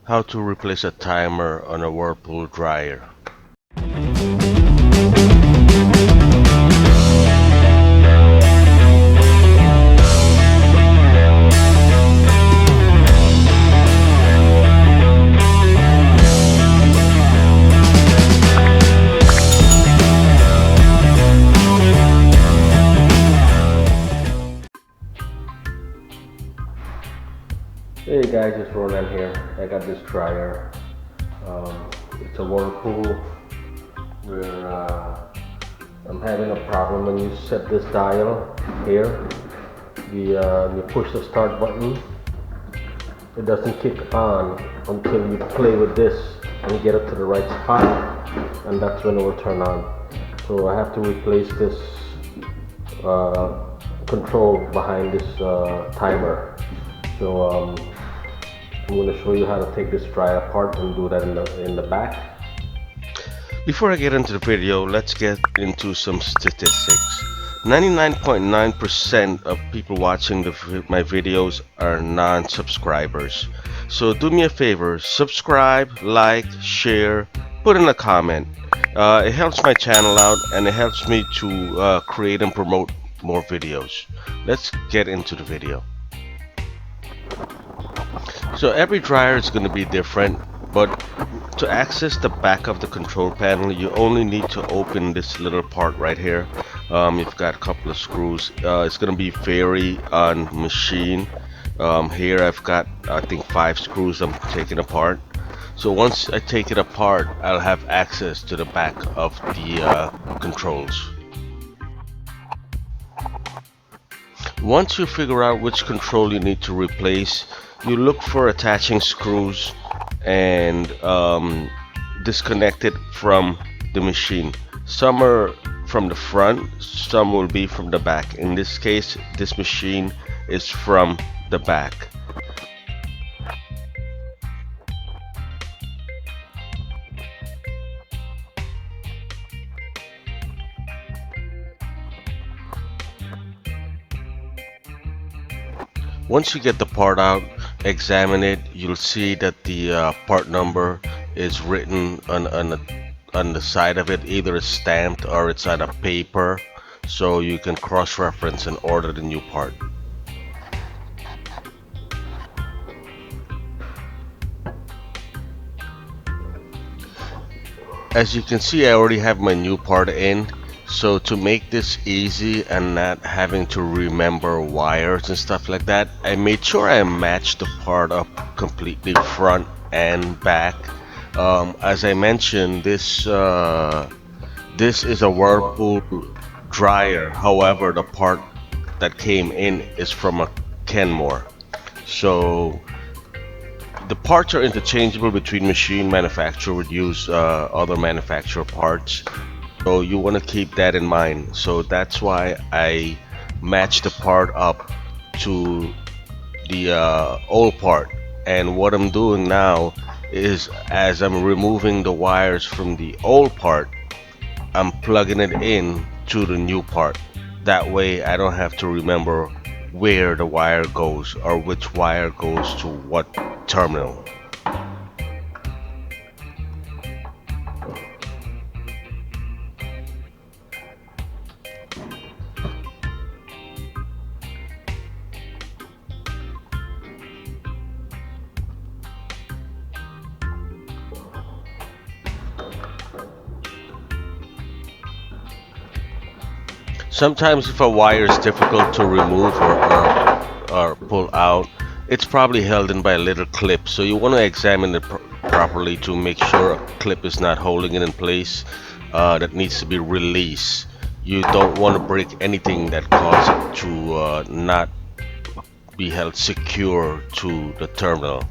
How to replace a timer on a Whirlpool dryer. Hey guys, it's Ronan here. I got this dryer. It's a Whirlpool where I'm having a problem when you set this dial here. You push the start button. It doesn't kick on until you play with this and get it to the right spot, and that's when it will turn on. So I have to replace this control behind this timer. So I'm going to show you how to take this dryer apart and do that in the back. Before I get into the video, let's get into some statistics. 99.9% of people watching my videos are non-subscribers. So do me a favor, subscribe, like, share, put in a comment. It helps my channel out and it helps me to create and promote more videos. Let's get into the video. So every dryer is going to be different, but to access the back of the control panel, you only need to open this little part right here. You've got a couple of screws. It's going to be vary on machine. Here I've got, I think, 5 screws I'm taking apart. So once I take it apart, I'll have access to the back of the controls. Once you figure out which control you need to replace, you look for attaching screws and disconnect it from the machine. Some are from the front, some will be from the back. In this case, this machine is from the back. Once you get the part out, examine it, you'll see that the part number is written on the side of it. Either it's stamped or it's on a paper, so you can cross-reference and order the new part. As you can see, I already have my new part in. So to make this easy and not having to remember wires and stuff like that, I made sure I matched the part up completely front and back. As I mentioned, this is a Whirlpool dryer. However, the part that came in is from a Kenmore. So the parts are interchangeable between machine manufacturer would use other manufacturer parts. So you want to keep that in mind. So that's why I matched the part up to the old part. And what I'm doing now is, as I'm removing the wires from the old part, I'm plugging it in to the new part. That way I don't have to remember where the wire goes or which wire goes to what terminal. Sometimes if a wire is difficult to remove or pull out, it's probably held in by a little clip. So you want to examine it properly to make sure a clip is not holding it in place. That needs to be released. You don't want to break anything that causes it to not be held secure to the terminal.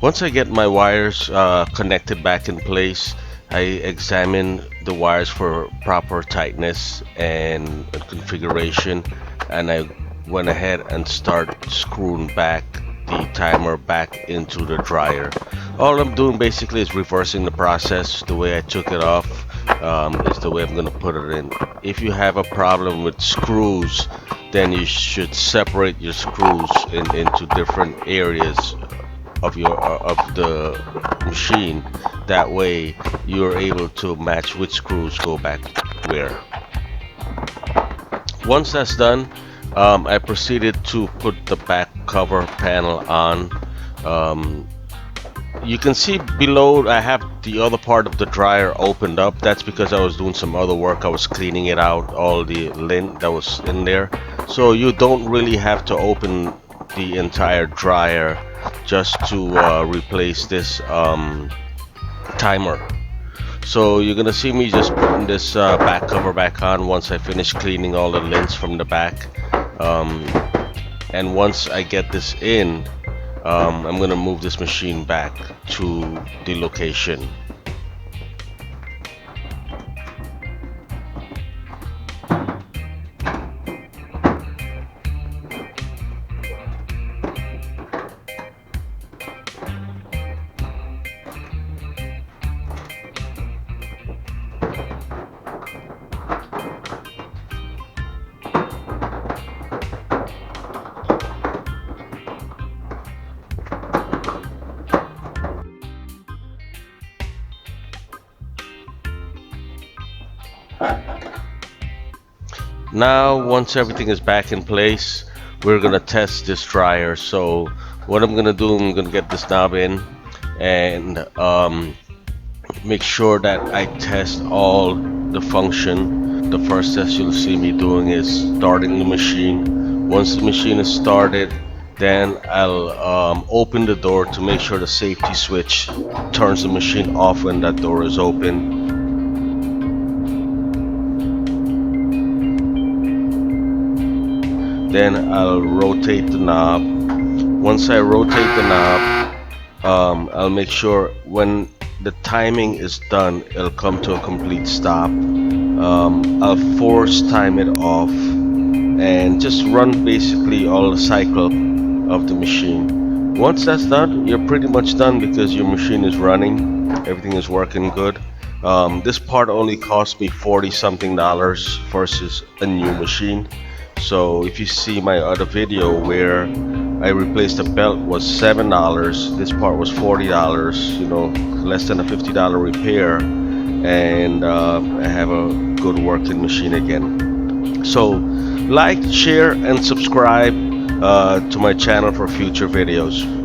Once I get my wires connected back in place, I examine the wires for proper tightness and configuration, and I went ahead and start screwing back the timer back into the dryer. All I'm doing basically is reversing the process. The way I took it off is the way I'm gonna put it in. If you have a problem with screws, then you should separate your screws into different areas of the machine. That way you're able to match which screws go back where. Once that's done, I proceeded to put the back cover panel on. Um, you can see below I have the other part of the dryer opened up. That's because I was doing some other work. I was cleaning it out, all the lint that was in there. So you don't really have to open the entire dryer just to replace this timer. So you're gonna see me just putting this back cover back on once I finish cleaning all the lints from the back. Um, and once I get this in, I'm gonna move this machine back to the location. Now, once everything is back in place, we're gonna test this dryer. So what I'm gonna do, I'm gonna get this knob in and make sure that I test all the function. The first test you'll see me doing is starting the machine. Once the machine is started, then I'll open the door to make sure the safety switch turns the machine off when that door is open. Then I'll rotate the knob. Once I rotate the knob, I'll make sure when the timing is done, it'll come to a complete stop. I'll force time it off and just run basically all the cycle of the machine. Once that's done, you're pretty much done because your machine is running, everything is working good. This part only cost me 40 something dollars versus a new machine. So if you see my other video where I replaced the belt was $7, this part was $40, you know, less than a $50 repair, and I have a good working machine again. So like, share, and subscribe to my channel for future videos.